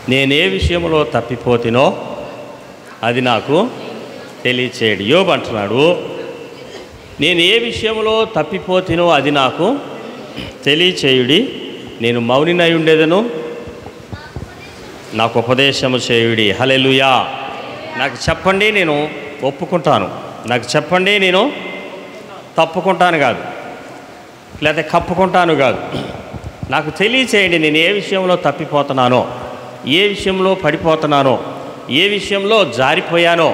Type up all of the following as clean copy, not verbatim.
నేనే విషయంలో తప్పిపోతినో అది నాకు తెలియచేయడు. యోబు అంటున్నాడు, నేను ఏ విషయంలో తప్పిపోతినో అది నాకు తెలియచేయుడి, నేను మౌనినై ఉండేదను, నాకు ఉపదేశము చేయుడి. హల్లెలూయా. నాకు చెప్పండి, నేను ఒప్పుకుంటాను. నాకు చెప్పండి, నేను తప్పుకుంటాను కాదు, లేకపోతే కప్పుకుంటాను కాదు. నాకు తెలియచేయండి, నేను ఏ విషయంలో తప్పిపోతున్నానో, ఏ విషయంలో పడిపోతున్నానో, ఏ విషయంలో జారిపోయానో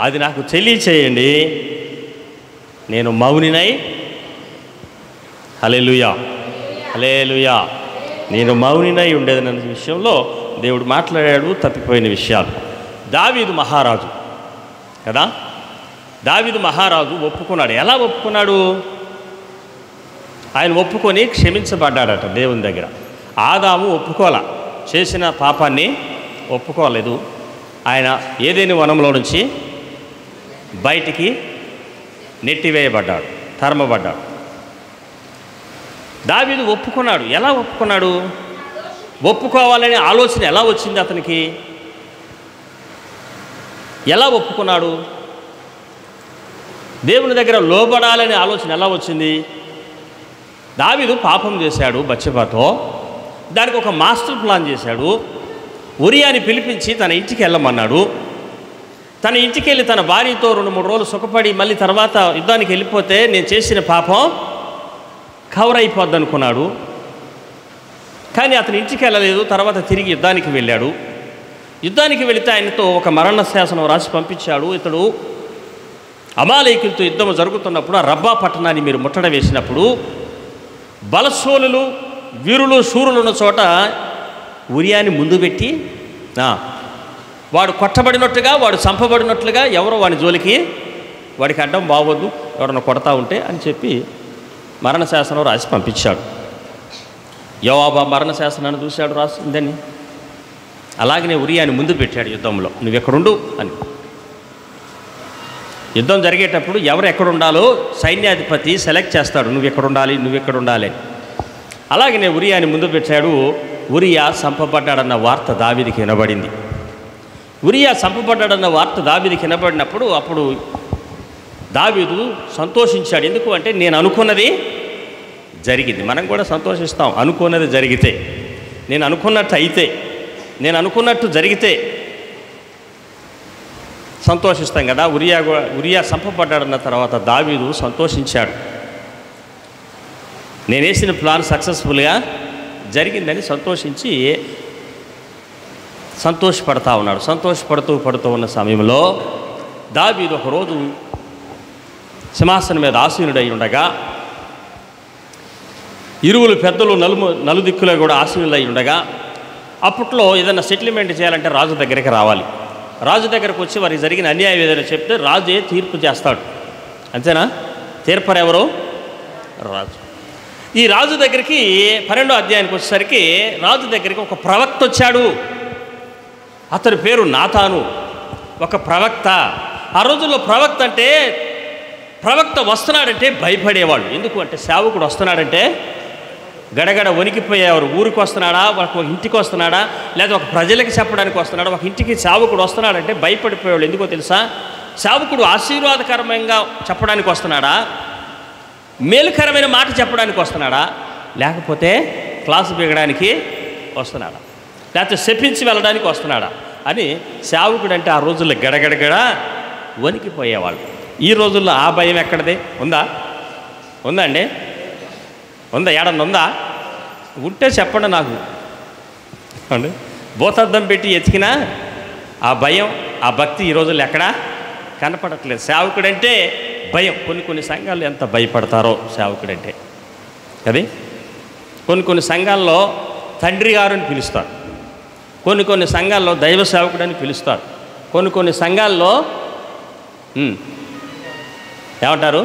అది నాకు తెలియచేయండి, నేను మౌనినై. హల్లెలూయా, హల్లెలూయా. నేను మౌనినై ఉండేదన్న విషయంలో దేవుడు మాట్లాడాడు. తప్పిపోయిన విషయాలు. దావీదు మహారాజు కదా, దావీదు మహారాజు ఒప్పుకున్నాడు. ఎలా ఒప్పుకున్నాడు? ఆయన ఒప్పుకొని క్షమించబడ్డాడట దేవుని దగ్గర. ఆదాము ఒప్పుకోలే, చేసిన పాపాన్ని ఒప్పుకోలేదు. ఆయన ఏదేని వనంలో నుంచి బయటికి నెట్టివేయబడ్డాడు, తరమబడ్డాడు. దావీదు ఒప్పుకున్నాడు. ఎలా ఒప్పుకున్నాడు? ఒప్పుకోవాలనే ఆలోచన ఎలా వచ్చింది అతనికి? ఎలా ఒప్పుకున్నాడు? దేవుని దగ్గర లోబడాలనే ఆలోచన ఎలా వచ్చింది? దావీదు పాపం చేశాడు బత్షెబతో. దానికి ఒక మాస్టర్ ప్లాన్ చేశాడు. ఉరియాని పిలిపించి తన ఇంటికి వెళ్ళమన్నాడు. తన ఇంటికి వెళ్ళి తన భార్యతో 2-3 రోజులు సుఖపడి మళ్ళీ తర్వాత యుద్ధానికి వెళ్ళిపోతే నేను చేసిన పాపం కవర్ అయిపోద్ది అనుకున్నాడు. కానీ అతని ఇంటికి వెళ్ళలేదు. తర్వాత తిరిగి యుద్ధానికి వెళ్ళాడు. యుద్ధానికి వెళితే ఆయనతో ఒక మరణ శాసనం రాసి పంపించాడు. ఇతడు అమాలేకులతో యుద్ధం జరుగుతున్నప్పుడు ఆ రబ్బా పట్టణాన్ని మీరు ముట్టడ వేసినప్పుడు బలశూలులు, వీరులు, శూరులు ఉన్న చోట ఉరియాని ముందు పెట్టి వాడు కొట్టబడినట్టుగా, వాడు చంపబడినట్లుగా ఎవరో వాడి జోలికి, వాడికి అడ్డం బాగోద్దు ఎవరన్నా కొడతా ఉంటే అని చెప్పి మరణశాసనం రాసి పంపించాడు. యోవాబు మరణ శాసనాన్ని చూశాడు, రాసిందని. అలాగనే ఉరియాని ముందు పెట్టాడు యుద్ధంలో, నువ్వు ఎక్కడుండు అని. యుద్ధం జరిగేటప్పుడు ఎవరు ఎక్కడుండాలో సైన్యాధిపతి సెలెక్ట్ చేస్తాడు, నువ్వు ఎక్కడుండాలి, నువ్వు ఎక్కడుండాలి. అలాగనే ఉరియాని ముందు పెట్టాడు. ఉరియా చంపబడ్డాడన్న వార్త దావీదుకి వినబడింది. ఉరియా చంపబడ్డాడన్న వార్త దావీదుకి వినబడినప్పుడు అప్పుడు దావీదు సంతోషించాడు. ఎందుకు అంటే నేను అనుకున్నది జరిగింది. మనం కూడా సంతోషిస్తాం అనుకున్నది జరిగితే. నేను అనుకున్నట్టు అయితే, నేను అనుకున్నట్టు జరిగితే సంతోషిస్తాం కదా. ఉరియా చంపబడ్డాడన్న తర్వాత దావీదు సంతోషించాడు. నేను వేసిన ప్లాన్ సక్సెస్ఫుల్గా జరిగిందని సంతోషపడతా ఉన్నాడు. పడుతూ ఉన్న సమయంలో దావీదు ఒకరోజు సింహాసనం మీద ఆసీనుడై ఉండగా, ఇరువులు పెద్దలు నలుదిక్కులో కూడా ఆసీనులై ఉండగా, అప్పట్లో ఏదైనా సెటిల్మెంట్ చేయాలంటే రాజు దగ్గరికి రావాలి. రాజు దగ్గరకు వచ్చి వారికి జరిగిన అన్యాయం ఏదైనా చెప్తే రాజే తీర్పు చేస్తాడు. అంతేనా? తీర్పరు ఎవరు? రాజు. ఈ రాజు దగ్గరికి 12వ అధ్యాయానికి వచ్చేసరికి రాజు దగ్గరికి ఒక ప్రవక్త వచ్చాడు. అతని పేరు నాతాను. ఒక ప్రవక్త. ఆ రోజుల్లో ప్రవక్త అంటే, ప్రవక్త వస్తున్నాడంటే భయపడేవాళ్ళు. ఎందుకు అంటే సేవకుడు వస్తున్నాడంటే గడగడ వణికిపోయేవారు. ఊరికి వస్తున్నాడా, ఒక ఇంటికి వస్తున్నాడా, లేదా ఒక ప్రజలకి చెప్పడానికి వస్తున్నాడా, ఒక ఇంటికి సేవకుడు వస్తున్నాడంటే భయపడిపోయేవాళ్ళు. ఎందుకో తెలుసా? సేవకుడు ఆశీర్వాదకరంగా చెప్పడానికి వస్తున్నాడా, మేలుకరమైన మాట చెప్పడానికి వస్తున్నాడా, లేకపోతే క్లాసు బిగడానికి వస్తున్నాడా, లేకపోతే శపించి వెళ్ళడానికి వస్తున్నాడా అని సేవకుడు అంటే ఆ రోజుల్లో గడగడగడ వణికిపోయేవాళ్ళు. ఈ రోజుల్లో ఆ భయం ఎక్కడిది? ఉందా? అండి? ఉందా? ఏడన్నా ఉందా? ఉంటే చెప్పండి నాకు అండి. భూతద్దం పెట్టి ఎతికినా ఆ భయం, ఆ భక్తి ఈ రోజుల్లో ఎక్కడా కనపడట్లేదు. సేవకుడంటే భయం. కొన్ని సంఘాలు ఎంత భయపడతారో సేవకుడంటే. అది కొన్ని సంఘాల్లో తండ్రి గారు అని పిలుస్తారు. కొన్ని సంఘాల్లో దైవ సేవకుడని పిలుస్తారు. కొన్ని సంఘాల్లో ఏమంటారు?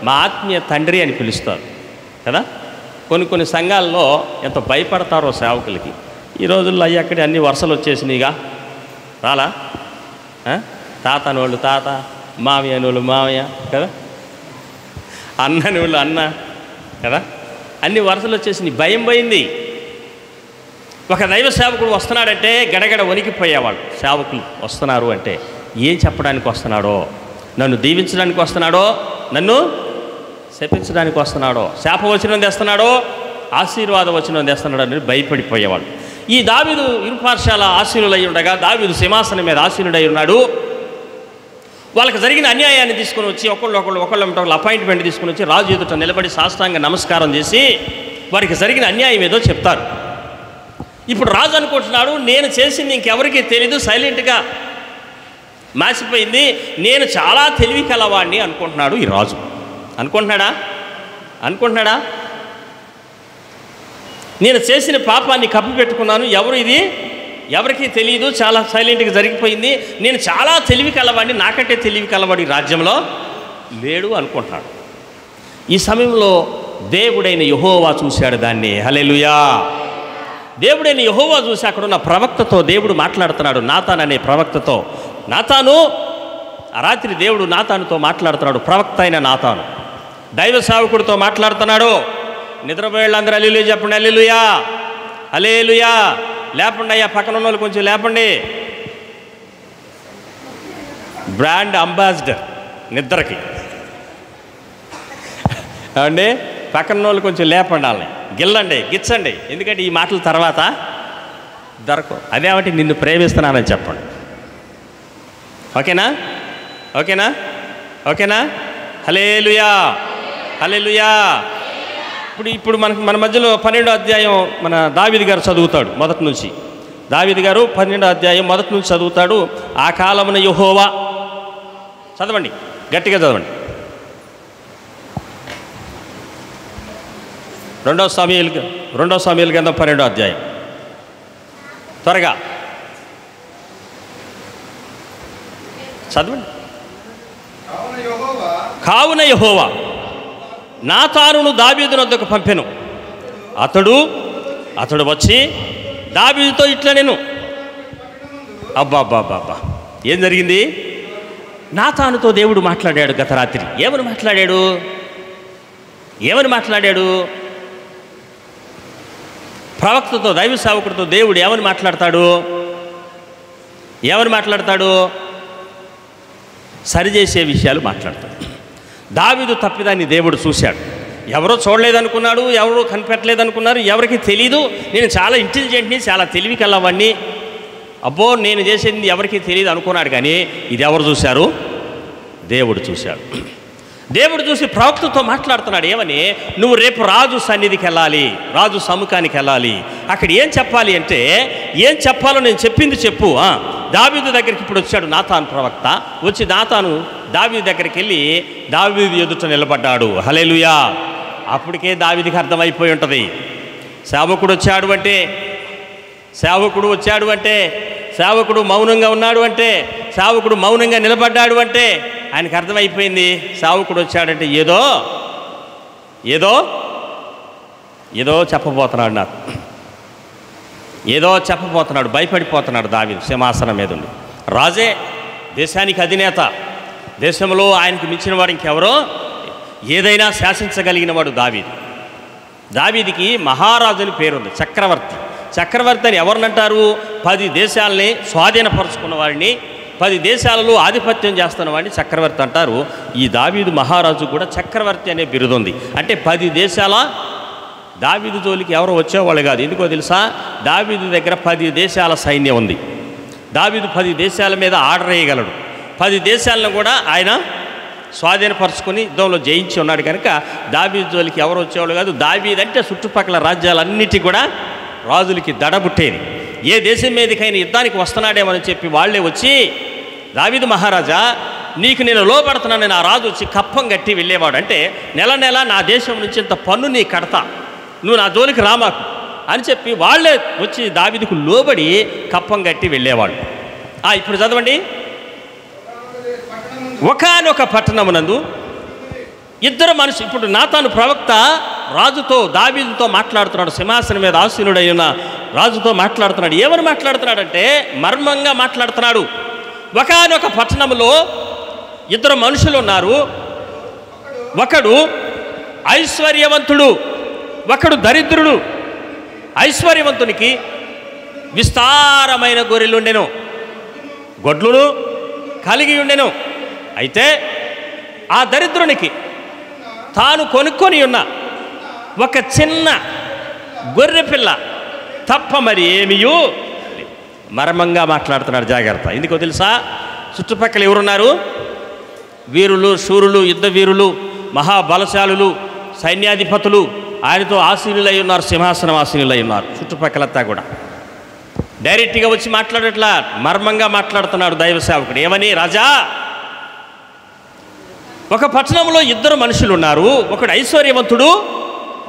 మా ఆత్మీయ తండ్రి అని పిలుస్తారు కదా. కొన్ని సంఘాల్లో ఎంత భయపడతారో సేవకులకి. ఈ రోజుల్లో అక్కడి అన్ని వరుసలు వచ్చేసినాయిగా. రాలా? తాతనోళ్ళు తాత, మామయ్య నోళ్ళు మామయ్య కదా, అన్నని వాళ్ళు అన్న కదా, అన్ని వరుసలు వచ్చేసినాయి. భయం పోయింది. ఒక దైవ సేవకుడు వస్తున్నాడంటే గడగడ వణికిపోయేవాడు. సేవకులు వస్తున్నారు అంటే ఏం చెప్పడానికి వస్తున్నాడో, నన్ను దీవించడానికి వస్తున్నాడో, నన్ను శపించడానికి వస్తున్నాడో, శాపవచనం తెస్తున్నాడో, ఆశీర్వాదవచనం తెస్తున్నాడో అని భయపడిపోయేవాడు. ఈ దావీదు ఇరుపార్శాల ఆశీనులై ఉండగా దావీదు సింహాసనం మీద ఆశీనుడై ఉన్నాడు. వాళ్ళకి జరిగిన అన్యాయాన్ని తీసుకుని వచ్చి ఒకళ్ళు అపాయింట్మెంట్ తీసుకుని వచ్చి రాజు ఎదుట నిలబడి సాష్టాంగ నమస్కారం చేసి వారికి జరిగిన అన్యాయం ఏదో చెప్తారు. ఇప్పుడు రాజు అనుకుంటున్నాడు, నేను చేసింది ఇంకెవరికీ తెలీదు, సైలెంట్గా మాసిపోయింది, నేను చాలా తెలివి కలవాడిని అనుకుంటున్నాడు ఈ రాజు. అనుకుంటున్నాడా నేను చేసిన పాపాన్ని కప్పిపెట్టుకున్నాను, ఎవరికీ తెలియదు, చాలా సైలెంట్గా జరిగిపోయింది, నేను చాలా తెలివి కలవాడిని, నాకంటే తెలివి కలవాడి రాజ్యంలో లేడు అనుకుంటున్నాడు. ఈ సమయంలో దేవుడైన యెహోవా చూశాడు దాన్ని. హల్లెలూయా. దేవుడైన యెహోవా చూసి అక్కడున్న ప్రవక్తతో దేవుడు మాట్లాడుతున్నాడు, నాతాను అనే ప్రవక్తతో. నాతాను, ఆ రాత్రి దేవుడు నాతానుతో మాట్లాడుతున్నాడు. ప్రవక్త అయిన నాతాను దైవ సేవకుడితో మాట్లాడుతున్నాడు. నిద్రపోయేళ్ళందరూ హల్లెలూయా చెప్పండి. హల్లెలూయా, హల్లెలూయా. లేపండి అయ్యా, పక్కన ఉన్న వాళ్ళు కొంచెం లేపండి. బ్రాండ్ అంబాసిడర్ నిద్రకి అండి. పక్కన వాళ్ళు కొంచెం లేపండి, వాళ్ళని గిల్లండి, గిచ్చండి. ఎందుకంటే ఈ మాటల తర్వాత దొరకవు. అదేమంటే నిన్ను ప్రేమిస్తున్నానని చెప్పండి. ఓకేనా? హల్లెలూయా, హల్లెలూయా. ఇప్పుడు మన మధ్యలో 12వ అధ్యాయం మన దావీదు గారు చదువుతాడు మొదటి నుంచి. దావీదు గారు 12వ అధ్యాయం మొదటి నుంచి చదువుతాడు. ఆ కాలమున యెహోవా, చదవండి, గట్టిగా చదవండి. 2వ సమూయేలు గ్రంథం 12వ అధ్యాయం, త్వరగా చదవండి. కావున యెహోవా నాతానును దావీదు వద్దకు పంపెను. అతడు వచ్చి దావీదుతో ఇట్లా నేను అబ్బా ఏం జరిగింది? నాతానుతో దేవుడు మాట్లాడాడు గత రాత్రి. ఏమని మాట్లాడాడు? ప్రవక్తతో, దైవ సేవకుడితో దేవుడు ఏమని మాట్లాడతాడు? సరిచేసే విషయాలు మాట్లాడతాడు. దావీదు తప్పిదాన్ని దేవుడు చూశాడు. ఎవరో చూడలేదనుకున్నాడు, ఎవరో కనిపెట్టలేదనుకున్నారు, ఎవరికి తెలీదు, నేను చాలా ఇంటెలిజెంట్ని, చాలా తెలివి కలవాడిని, అబ్బో నేను చేసేది ఎవరికి తెలియదు అనుకున్నాడు. కానీ ఇది ఎవరు చూశారు? దేవుడు చూశాడు. దేవుడు చూసి ప్రవక్తతో మాట్లాడుతున్నాడు. ఏమని? నువ్వు రేపు రాజు సన్నిధికి వెళ్ళాలి, రాజు సముఖానికి వెళ్ళాలి. అక్కడ ఏం చెప్పాలి అంటే, ఏం చెప్పాలో నేను చెప్పింది చెప్పు. దావీదు దగ్గరికి ఇప్పుడు వచ్చాడు నాతాను ప్రవక్త. వచ్చి నాతాను దావీదు దగ్గరికి వెళ్ళి దావీదు ఎదుట నిలబడ్డాడు. హల్లెలూయా. అప్పటికే దావీదుకి అర్థమైపోయి ఉంటుంది, సేవకుడు వచ్చాడు అంటే, సేవకుడు మౌనంగా ఉన్నాడు అంటే, సేవకుడు మౌనంగా నిలబడ్డాడు అంటే ఆయనకు అర్థమైపోయింది, సేవకుడు వచ్చాడంటే ఏదో చెప్పబోతున్నాడు నాకు, భయపడిపోతున్నాడు దావీదు సింహాసనం మీద ఉండి. రాజే, దేశానికి అధినేత, దేశంలో ఆయనకు మించిన వాడు ఇంకెవరో, ఏదైనా శాసించగలిగిన వాడు దావీదుకి మహారాజుని పేరుంది, చక్రవర్తి అని ఎవరినంటారు? 10 దేశాలని స్వాధీనపరుచుకున్న వాడిని, 10 దేశాలలో ఆధిపత్యం చేస్తున్న వాడిని చక్రవర్తి అంటారు. ఈ దావీదు మహారాజు కూడా చక్రవర్తి అనే బిరుదుంది. అంటే 10 దేశాల దావీదు జోలికి ఎవరో వచ్చేవాళ్ళు కాదు. ఎందుకో తెలుసా? దావీదు దగ్గర 10 దేశాల సైన్యం ఉంది. దావీదు 10 దేశాల మీద ఆర్డర్ వేయగలడు. 10 దేశాలను కూడా ఆయన స్వాధీనపరుచుకొని యుద్ధంలో జయించి ఉన్నాడు కనుక దావీదు జోలికి ఎవరు వచ్చేవాళ్ళు కాదు. దావీదు అంటే చుట్టుపక్కల రాజ్యాలన్నిటి కూడా రాజులకి దడబుట్టేది. ఏ దేశం మీదకైనా యుద్ధానికి వస్తున్నాడేమని చెప్పి వాళ్ళే వచ్చి, దావీదు మహారాజా నీకు నేను లోపడుతున్నానని ఆ రాజు వచ్చి కప్పం కట్టి వెళ్ళేవాడు. అంటే నెల నా దేశం నుంచి ఇంత పన్ను నీ కడతా, నువ్వు నా జోలికి రామాకు అని చెప్పి వాళ్ళే వచ్చి దావీదుకు లోబడి కప్పం కట్టి వెళ్ళేవాడు. ఇప్పుడు చదవండి. ఒకానొక పట్టణమునందు ఇద్దరు మనుషులు, ఇప్పుడు నాతాను ప్రవక్త రాజుతో, దావీదుతో మాట్లాడుతున్నాడు. సింహాసనం మీద ఆసీనుడై ఉన్న రాజుతో మాట్లాడుతున్నాడు. ఏమని మాట్లాడుతున్నాడంటే మర్మంగా మాట్లాడుతున్నాడు. ఒకానొక పట్టణంలో ఇద్దరు మనుషులు ఉన్నారు. ఒకడు ఐశ్వర్యవంతుడు, ఒకడు దరిద్రుడు. ఐశ్వర్యవంతునికి విస్తారమైన గొర్రెలుండెను, గొడ్లును కలిగి ఉండెను. అయితే ఆ దరిద్రునికి తాను కొనుక్కొని ఉన్న ఒక చిన్న గొర్రె పిల్ల తప్ప మరి ఏమియూ. మర్మంగా మాట్లాడుతున్నాడు, జాగ్రత్త. ఎందుకో తెలుసా? చుట్టుపక్కల ఎవరున్నారు? వీరులు, శూరులు, యుద్ధ వీరులు, మహాబలశాలులు, సైన్యాధిపతులు ఆయనతో ఆసీనులై ఉన్నారు, సింహాసనం ఆసీనులై ఉన్నారు. చుట్టుపక్కలంతా కూడా డైరెక్ట్గా వచ్చి మాట్లాడట్లా, మర్మంగా మాట్లాడుతున్నాడు దైవ సేవకుడు. ఏమని? రాజా, ఒక పట్టణంలో ఇద్దరు మనుషులు ఉన్నారు, ఒకడు ఐశ్వర్యవంతుడు,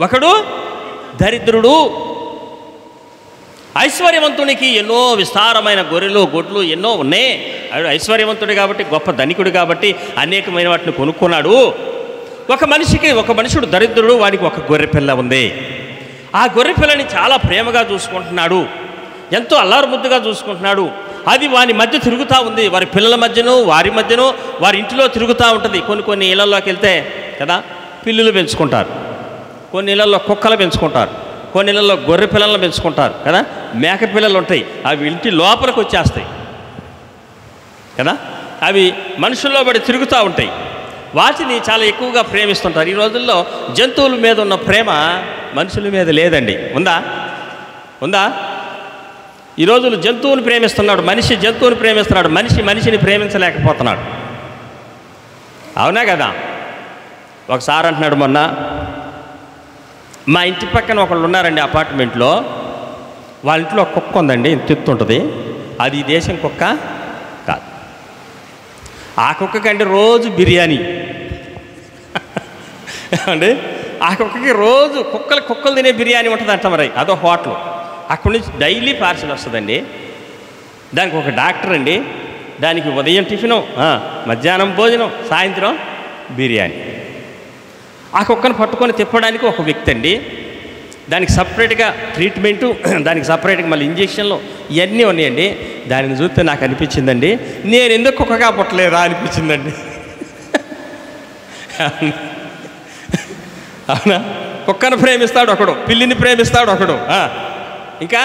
ఒకడు దరిద్రుడు. ఐశ్వర్యవంతునికి ఎన్నో విస్తారమైన గొర్రెలు, గొడ్లు ఎన్నో ఉన్నాయి. ఐశ్వర్యవంతుడు కాబట్టి, గొప్ప ధనికుడు కాబట్టి అనేకమైన వాటిని కొనుక్కున్నాడు. ఒక మనుషుడు దరిద్రుడు, వాడికి ఒక గొర్రె పిల్ల ఉంది. ఆ గొర్రె పిల్లని చాలా ప్రేమగా చూసుకుంటున్నాడు, ఎంతో అల్లారు ముద్దుగా చూసుకుంటున్నాడు. అది వారి మధ్య తిరుగుతూ ఉంది, వారి పిల్లల మధ్యను, వారి మధ్యను, వారి ఇంటిలో తిరుగుతూ ఉంటుంది. కొన్ని ఇళ్లలోకి వెళ్తే కదా పిల్లులు పెంచుకుంటారు, కొన్ని ఇళ్లలో కుక్కలు పెంచుకుంటారు, కొన్ని ఇళ్లలో గొర్రె పిల్లలను పెంచుకుంటారు కదా, మేక పిల్లలు ఉంటాయి, అవి ఇంటి లోపలికి వచ్చేస్తాయి కదా, అవి మనుషుల్లో పడి తిరుగుతూ ఉంటాయి. వాటిని చాలా ఎక్కువగా ప్రేమిస్తుంటారు. ఈ రోజుల్లో జంతువుల మీద ఉన్న ప్రేమ మనుషుల మీద లేదండి. ఉందా? ఈ రోజులు జంతువుని ప్రేమిస్తున్నాడు మనిషి, జంతువుని ప్రేమిస్తున్నాడు మనిషి, మనిషిని ప్రేమించలేకపోతున్నాడు. అవునా కదా? ఒకసారి అంటున్నాడు, మొన్న మా ఇంటి పక్కన ఒకళ్ళు ఉన్నారండి అపార్ట్మెంట్లో, వాళ్ళ ఇంట్లో ఒక కుక్క ఉందండి, ఇంత ఎత్తు ఉంటుంది. అది ఈ దేశం కుక్క కాదు. ఆ కుక్క కంటే రోజు బిర్యానీ అండి. ఆ కుక్కకి రోజు కుక్కలు తినే బిర్యానీ ఉంటుంది అంట. మరి అదో హోటల్, అక్కడి నుంచి డైలీ పార్సల్ వస్తుందండి. దానికి ఒక డాక్టర్ అండి, దానికి ఉదయం టిఫిను, మధ్యాహ్నం భోజనం, సాయంత్రం బిర్యానీ. ఆ కుక్కను పట్టుకొని తిప్పడానికి ఒక వ్యక్తి అండి, దానికి సపరేట్గా ట్రీట్మెంటు, దానికి సపరేట్గా మళ్ళీ ఇంజక్షన్లు ఇవన్నీ ఉన్నాయండి. దానిని చూస్తే నాకు అనిపించిందండి, నేను ఎందుకు కుక్కగా పుట్టలేదా అనిపించిందండి. అవునా? కుక్కను ప్రేమిస్తాడు ఒకడు, పిల్లిని ప్రేమిస్తాడు ఒకడు, ఇంకా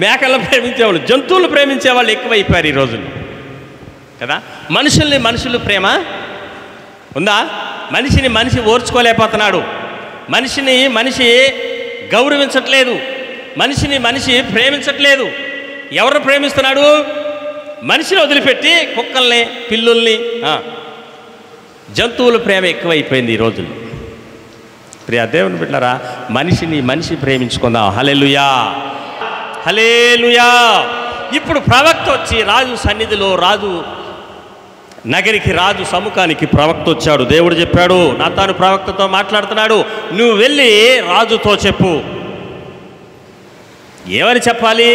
మేకలను ప్రేమించేవాళ్ళు, జంతువులు ప్రేమించేవాళ్ళు ఎక్కువైపోయారు ఈ రోజుల్లో కదా. మనుషులు ప్రేమ ఉందా? మనిషిని మనిషి ఓర్చుకోలేకపోతున్నాడు, మనిషిని మనిషి గౌరవించట్లేదు, మనిషిని మనిషి ప్రేమించట్లేదు. ఎవరు ప్రేమిస్తున్నాడు? మనిషిని వదిలిపెట్టి కుక్కల్ని, పిల్లుల్ని, జంతువుల ప్రేమ ఎక్కువైపోయింది ఈ రోజుల్లో. ప్రియా దేవుని బిడ్డలారా, మనిషిని మనిషి ప్రేమించుకుందాం. హల్లెలూయా, హల్లెలూయా. ఇప్పుడు ప్రవక్త వచ్చి రాజు సన్నిధిలో, రాజు నగరికి, రాజు సముఖానికి ప్రవక్త వచ్చాడు. దేవుడు చెప్పాడు, నాతాను ప్రవక్తతో మాట్లాడుతున్నాడు, నువ్వు వెళ్ళి రాజుతో చెప్పు. ఏమని చెప్పాలి?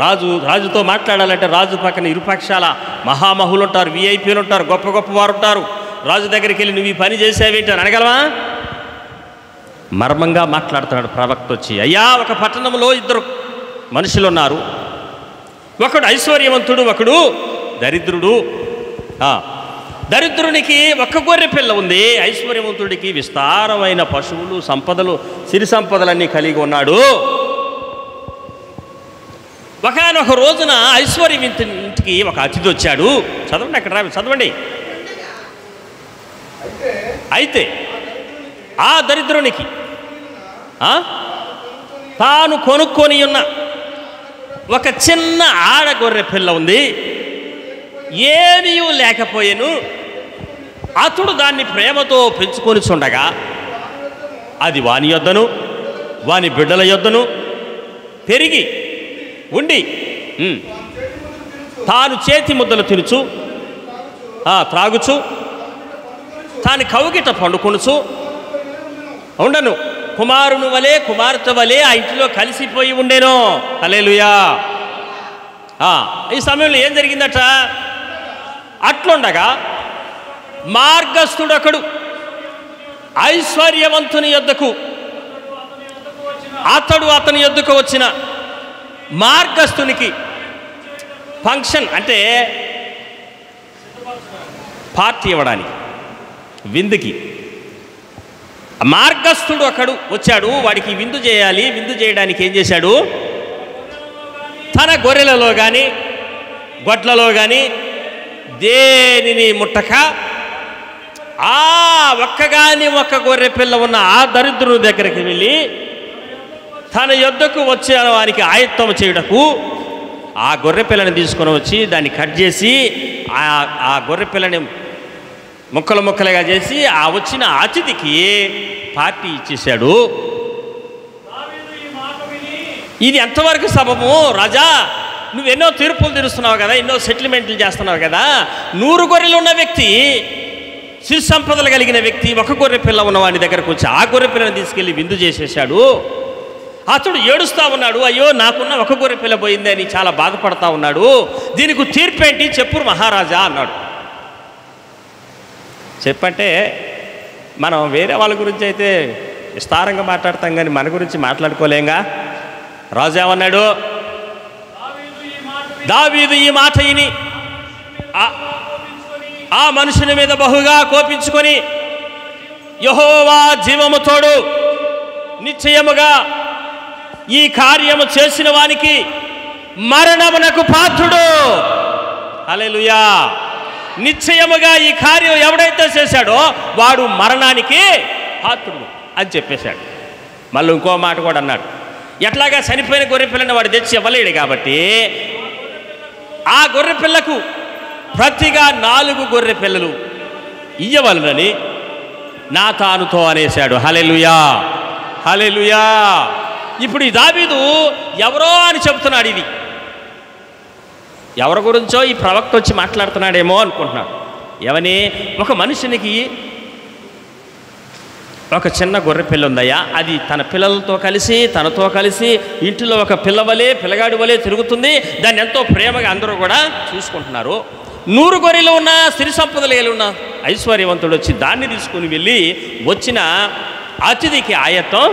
రాజుతో మాట్లాడాలంటే రాజు పక్కన ఇరుపక్షాల మహామహులు ఉంటారు, విఐపీలు ఉంటారు, గొప్ప గొప్ప వారు ఉంటారు. రాజు దగ్గరికి వెళ్ళి నువ్వు ఈ పని చేసేవేంటి అని అనగలవా? మర్మంగా మాట్లాడుతున్నాడు ప్రవక్త వచ్చి. అయ్యా, ఒక పట్టణంలో ఇద్దరు మనుషులు ఉన్నారు, ఒకడు ఐశ్వర్యవంతుడు, ఒకడు దరిద్రుడు. దరిద్రునికి ఒక్క గొర్రె పిల్ల ఉంది, ఐశ్వర్యవంతుడికి విస్తారమైన పశువులు, సంపదలు, సిరి సంపదలన్నీ కలిగి ఉన్నాడు. ఒకనొక రోజున ఐశ్వర్యవంతునికి ఒక అతిథి వచ్చాడు. చదవండి, అక్కడ చదవండి. అయితే ఆ దరిద్రునికి తాను కొనుక్కొని ఉన్న ఒక చిన్న ఆడగొర్రె పిల్ల ఉంది, ఏమీ లేకపోయేను. అతడు దాన్ని ప్రేమతో పెంచుకొని చుండగా అది వాని యొద్దను, వాని బిడ్డల యొద్దను పెరిగి ఉండి తాను చేతి ముద్దలు తినుచు, త్రాగుచు, తాను కౌగిట పండుకొనుచు ఉండను. కుమారుని వలె, కుమార్తె వలె ఆ ఇంటిలో కలిసిపోయి ఉండేను. హల్లెలూయా. ఈ సమయంలో ఏం జరిగిందట? అట్లుండగా మార్గస్థుడొకడు ఐశ్వర్యవంతుని యొద్దకు, అతని యొద్దకు వచ్చిన మార్గస్థునికి ఫంక్షన్ అంటే పార్టీ ఇవ్వడానికి, విందుకి మార్గస్థుడు ఒకడు వచ్చాడు. వాడికి విందు చేయాలి. విందు చేయడానికి ఏం చేశాడు? తన గొర్రెలలో కానీ గొడ్లలో కానీ దేనిని ముట్టక ఒక్క గొర్రె పిల్ల ఉన్న ఆ దరిద్రుని దగ్గరికి వెళ్ళి తన యొద్దకు వచ్చే వారికి ఆయత్తము చేయుటకు ఆ గొర్రె పిల్లని తీసుకొని వచ్చి దాన్ని కట్ చేసి ఆ గొర్రె పిల్లని ముక్కలు ముక్కలుగా చేసి ఆ వచ్చిన అతిథికి పార్టీ ఇచ్చేశాడు. ఇది ఎంతవరకు సబబు రాజా? నువ్వెన్నో తీర్పులు తీరుస్తున్నావు కదా, ఎన్నో సెటిల్మెంట్లు చేస్తున్నావు కదా. 100 గొర్రెలు ఉన్న వ్యక్తి, సిరి సంపదలు కలిగిన వ్యక్తి ఒక గొర్రె పిల్ల ఉన్నవాడి దగ్గరకు వచ్చి ఆ గొర్రె పిల్లని తీసుకెళ్ళి విందు చేసేసాడు. అతడు ఏడుస్తూ ఉన్నాడు, అయ్యో నాకున్న ఒక గొర్రె పిల్ల పోయింది అని చాలా బాధపడతా ఉన్నాడు. దీనికి తీర్పేంటి చెప్పు మహారాజా అన్నాడు. చెప్పంటే మనం వేరే వాళ్ళ గురించి అయితే విస్తారంగా మాట్లాడతాం కానీ మన గురించి మాట్లాడుకోలేంగా. రాజు ఏమన్నాడు? దావీదు ఈ మాట విని ఆ మనుషుని మీద బహుగా కోపించుకొని, యెహోవా జీవము తోడు, నిశ్చయముగా ఈ కార్యము చేసిన వానికి మరణమునకు పాత్రుడు. హల్లెలూయా. నిశ్చయముగా ఈ కార్యం ఎవడైతే చేశాడో వాడు మరణానికి పాత్రుడు అని చెప్పేశాడు. మళ్ళీ ఇంకో మాట కూడా అన్నాడు, ఎట్లాగా చనిపోయిన గొర్రె పిల్లని వాడు తెచ్చి ఇవ్వలేడు కాబట్టి ఆ గొర్రె పిల్లకు ప్రతిగా 4 గొర్రె పిల్లలు ఇయ్యవలనని నాతానుతో అనేశాడు. హల్లెలూయా, హల్లెలూయా. ఇప్పుడు ఈ దావీదు ఎవరో అని చెబుతున్నాడు. ఇది ఎవరి గురించో ఈ ప్రవక్త వచ్చి మాట్లాడుతున్నాడేమో అనుకుంటున్నాడు. ఎవని? ఒక మనుషునికి ఒక చిన్న గొర్రె పిల్ల ఉందయ్యా, అది తన పిల్లలతో కలిసి తనతో కలిసి ఇంటిలో ఒక పిల్లగాడి వలె తిరుగుతుంది. దాన్ని ఎంతో ప్రేమగా అందరూ కూడా చూసుకుంటున్నారు. 100 గొర్రెలు ఉన్న సిరి సంపదలు ఉన్న ఐశ్వర్యవంతుడు వచ్చి దాన్ని తీసుకుని వెళ్ళి వచ్చిన అతిథికి ఆయత్తం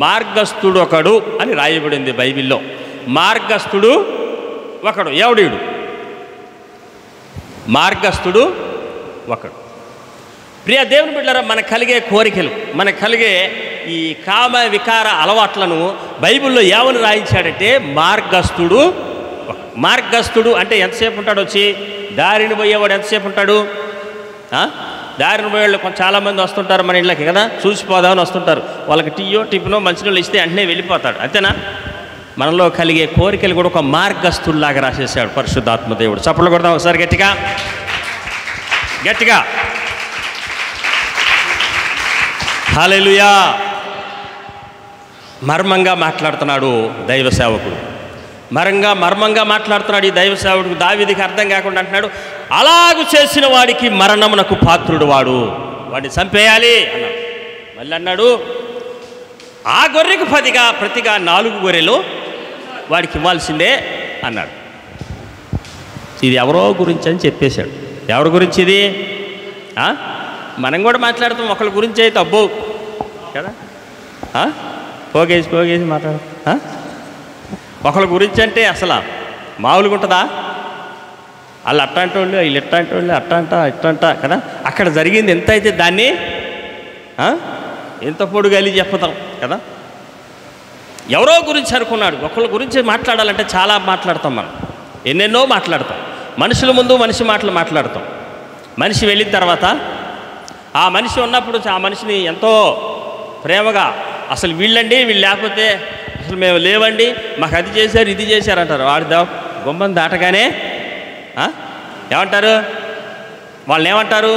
మార్గస్థుడు ఒకడు అని రాయబడింది బైబిల్లో. మార్గస్థుడు ఒకడు. ఎవడీడు? మార్గస్థుడు ఒకడు. ప్రియ దేవుని బిడ్డలారా, మనకు కలిగే కోరికలు, మనకు కలిగే ఈ కామ వికార అలవాట్లను బైబిల్లో ఏమని రాయించాడంటే మార్గస్థుడు. మార్గస్థుడు అంటే ఎంతసేపు ఉంటాడు? వచ్చి దారిని పోయేవాడు ఎంతసేపు ఉంటాడు? దారిని పోయేవాళ్ళు చాలామంది వస్తుంటారు మన ఇళ్ళకి కదా, చూసిపోదామని వస్తుంటారు. వాళ్ళకి టీయో టిఫినో మంచినీళ్ళు ఇస్తే వెంటనే వెళ్ళిపోతాడు, అంతేనా? మనలో కలిగే కోరికలు కూడా ఒక మార్గస్థుల్లాగా రాసేసాడు పరిశుద్ధాత్మ దేవుడు. చప్పట్లు కొడదాం ఒకసారి గట్టిగా గట్టిగా. హల్లెలూయా. మర్మంగా మాట్లాడుతున్నాడు దైవ సేవకుడు, మర్మంగా మాట్లాడుతున్నాడు ఈ దైవ సేవకుడు. దావీదుకి అర్థం కాకుండా అంటున్నాడు, అలాగు చేసిన వాడికి మరణమునకు పాత్రుడు వాడు, వాడిని చంపేయాలి అన్నాడు. మళ్ళీ అన్నాడు, ఆ గొర్రెకు ప్రతిగా 4 గొర్రెలు వాడికి ఇవ్వాల్సిందే అన్నాడు. ఇది ఎవరో గురించి అని చెప్పేశాడు. ఎవరి గురించి ఇది? మనం కూడా మాట్లాడుతాం ఒకళ్ళ గురించి అయితే, అబ్బో కదా, పోగేసి మాట్లాడతాం. ఒకళ్ళ గురించి అంటే అసలు మామూలుగా ఉంటుందా? వాళ్ళు అట్లాంటి వాళ్ళు, వీళ్ళు ఎట్లాంటి వాళ్ళు, ఇట్టంట కదా. అక్కడ జరిగింది ఎంత అయితే దాన్ని ఎంత పొడుగలి చెప్తాం కదా. ఎవరో గురించి అనుకున్నాడు. ఒకళ్ళ గురించి మాట్లాడాలంటే చాలా మాట్లాడతాం మనం, ఎన్నెన్నో మాట్లాడతాం. మనుషుల ముందు మనిషి మాటలు మాట్లాడతాం. మనిషి వెళ్ళిన తర్వాత ఆ మనిషి ఉన్నప్పుడు ఆ మనిషిని ఎంతో ప్రేమగా, అసలు వీళ్ళు లేకపోతే అసలు మేము లేవండి, మాకు అది చేశారు ఇది చేశారు అంటారు. వాడి గుమ్మం దాటగానే ఏమంటారు? వాళ్ళని ఏమంటారు?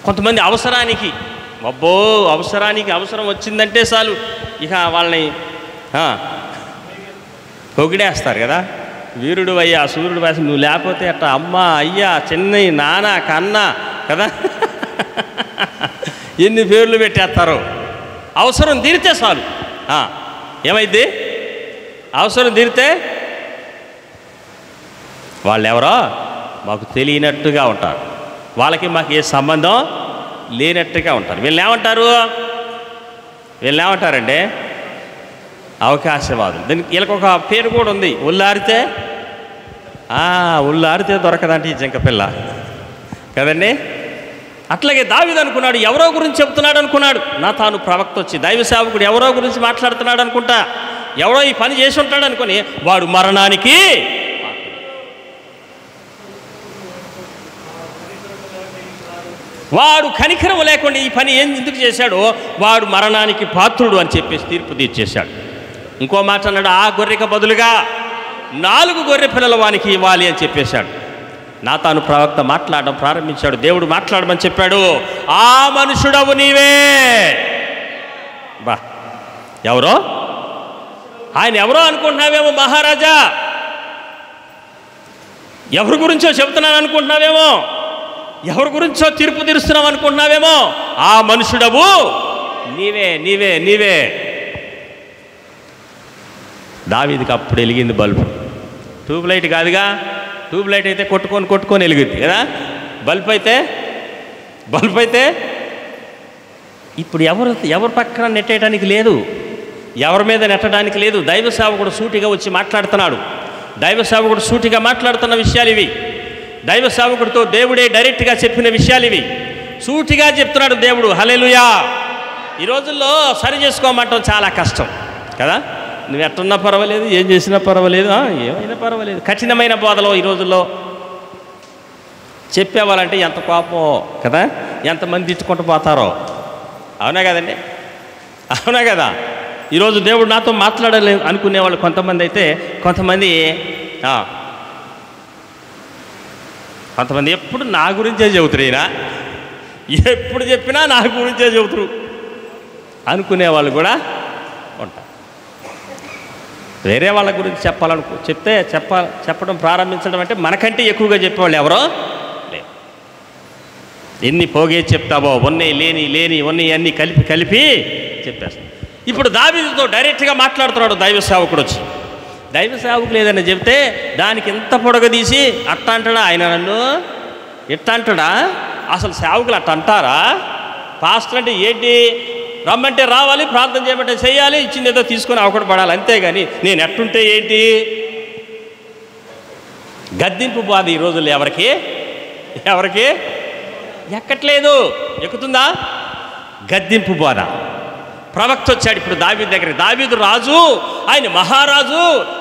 కొంతమంది అవసరానికి అవసరం వచ్చిందంటే చాలు ఇక వాళ్ళని పొగిడేస్తారు కదా. వీరుడు అయ్యా, సూర్యుడు వేసి నువ్వు లేకపోతే అట్ట అమ్మ అయ్యా చిన్నయ్య నాన్న కన్న కదా, ఎన్ని పేర్లు పెట్టేస్తారు. అవసరం తీరితే చాలు. ఏమైంది? అవసరం తీరితే వాళ్ళు ఎవరో మాకు తెలియనట్టుగా ఉంటారు, వాళ్ళకి మాకు ఏ సంబంధం లేనట్టుగా ఉంటారు. వీళ్ళు ఏమంటారంటే అవకాశవాదులు. దీనికి వీళ్ళకి ఒక పేరు కూడా ఉంది, ఉల్లారితే దొరకదంటే ఈ జింక పిల్ల కదండి. అట్లాగే దావీదు అనుకున్నాడు, ఎవరో గురించి చెప్తున్నాడు అనుకున్నాడు. నా తాను ప్రవక్త వచ్చి దైవ సేవకుడు ఎవరో గురించి మాట్లాడుతున్నాడు అనుకుంటా. ఎవడో ఈ పని చేసి ఉంటాడు అనుకుని వాడు మరణానికి, వాడు కనికరం లేకుండా ఈ పని ఎందుకు చేశాడో వాడు మరణానికి పాత్రుడు అని చెప్పేసి తీర్పు తీర్చేశాడు. ఇంకో మాట అన్నాడు, ఆ గొర్రెకి బదులుగా 4 గొర్రె పిల్లల వానికి ఇవ్వాలి అని చెప్పేశాడు. నాతాను ప్రవక్త మాట్లాడడం ప్రారంభించాడు. దేవుడు మాట్లాడమని చెప్పాడు, ఆ మనుషుడవు నీవే. బా, ఎవరో ఆయన ఎవరో అనుకుంటున్నావేమో మహారాజా, ఎవరి గురించో చెబుతున్నాను అనుకుంటున్నావేమో, ఎవరి గురించో తీర్పు తీరుస్తున్నావు అనుకుంటున్నావేమో, ఆ మనుషుడవు నీవే నీవే నీవే. దావీదుకి అప్పుడు వెలిగింది బల్బు. ట్యూబ్ లైట్ కాదుగా, ట్యూబ్ లైట్ అయితే కొట్టుకొని వెలుగుద్ది కదా, బల్బు అయితే ఇప్పుడు ఎవరు పక్కన నెట్టేయడానికి లేదు, ఎవరి మీద నెట్టడానికి లేదు. దైవ సేవకుడు సూటిగా వచ్చి మాట్లాడుతున్నాడు. దైవ సేవకుడు సూటిగా మాట్లాడుతున్న విషయాలు ఇవి. దైవ సేవకుడితో దేవుడే డైరెక్ట్గా చెప్పిన విషయాలు ఇవి. సూటిగా చెప్తున్నాడు దేవుడు. హల్లెలూయా. ఈ రోజుల్లో సరి చేసుకోమంటాం చాలా కష్టం కదా. నువ్వు ఎట్టున్నా పర్వాలేదు, ఏం చేసినా పర్వాలేదు, ఏమైనా పర్వాలేదు. కఠినమైన బోధలో ఈ రోజుల్లో చెప్పేవాళ్ళంటే ఎంత కోపం కదా, ఎంతమంది తిట్టుకుంటూ పోతారో. అవునా కదండి, అవునా కదా. ఈరోజు దేవుడు నాతో మాట్లాడాలి అనుకునేవాళ్ళు కొంతమంది అయితే, కొంతమంది ఎప్పుడు నా గురించే చెబుతారు, ఈయన ఎప్పుడు చెప్పినా నా గురించే చెబుతారు అనుకునేవాళ్ళు కూడా ఉంటారు. వేరే వాళ్ళ గురించి చెప్పడం ప్రారంభించడం అంటే మనకంటే ఎక్కువగా చెప్పేవాళ్ళు ఎవరో లేదు. ఎన్ని పోగే చెప్తావో, ఉన్నాయి అన్నీ కలిపి చెప్పేస్తాం. ఇప్పుడు దావీదుతో డైరెక్ట్గా మాట్లాడుతున్నాడు దైవ సేవకుడు వచ్చి. దైవ సేవకులు ఏదైనా చెప్తే దానికి ఎంత పొడగదీసి అట్ట అంటాడా ఆయన, నన్ను ఎట్ట అంటాడా? అసలు సేవకులు అట్ట అంటారా? పాస్టర్ అంటే ఏంటి, రమ్మంటే రావాలి, ప్రార్థన చేయమంటే చేయాలి, ఇచ్చింది ఏదో తీసుకొని అవకడ పడాలి, అంతేగాని నేను ఎట్టుంటే ఏంటి? గద్దింపు బాధ ఈ రోజుల్లో ఎవరికి ఎక్కట్లేదు. ఎక్కుతుందా? గద్దింపు బాధ. ప్రవక్త వచ్చాడు ఇప్పుడు దావీదు దగ్గరికి. దావీదు రాజు, ఆయన మహారాజు,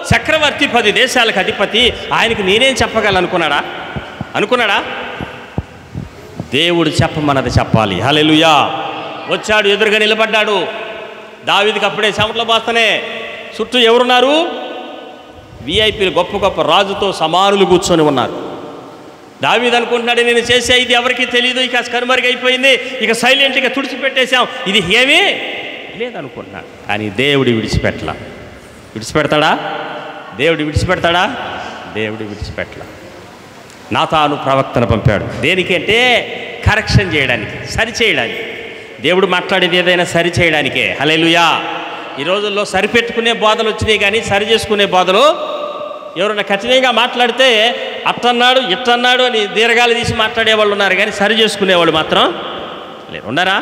చక్రవర్తి, 10 దేశాలకు అధిపతి. ఆయనకు నేనేం చెప్పగలనుకున్నాడా? దేవుడు చెప్పమన్నది చెప్పాలి. హల్లెలూయా. వచ్చాడు, ఎదురుగా నిలబడ్డాడు. దావీదుకి అప్పుడే చెమటలు బాస్తనే. చుట్టూ ఎవరున్నారు? విఐపీలు, గొప్ప రాజుతో సమానులు కూర్చొని ఉన్నారు. దావీదు అనుకుంటున్నాడు, నేను చేసే ఇది ఎవరికి తెలియదు, ఇక కనుమరుగైపోయింది, ఇక సైలెంట్గా తుడిచిపెట్టేశాం, ఇది ఏమీ లేదనుకుంటున్నాడు. కానీ దేవుడు విడిచిపెడతాడా? దేవుడు విడిచిపెట్టలా. నాతాను ప్రవక్తను పంపాడు. దేనికంటే కరెక్షన్ చేయడానికి, సరిచేయడానికి. దేవుడు మాట్లాడేది ఏదైనా సరిచేయడానికే. హల్లెలూయా. ఈ రోజుల్లో సరిపెట్టుకునే బోధలు వచ్చినాయి, కానీ సరి చేసుకునే బోధలు. ఎవరైనా కఠినంగా మాట్లాడితే అట్టన్నాడు ఇట్టన్నాడు అని దీర్ఘాలు తీసి మాట్లాడే వాళ్ళు ఉన్నారు, కానీ సరి చేసుకునేవాళ్ళు మాత్రం లేరు. ఉన్నారా?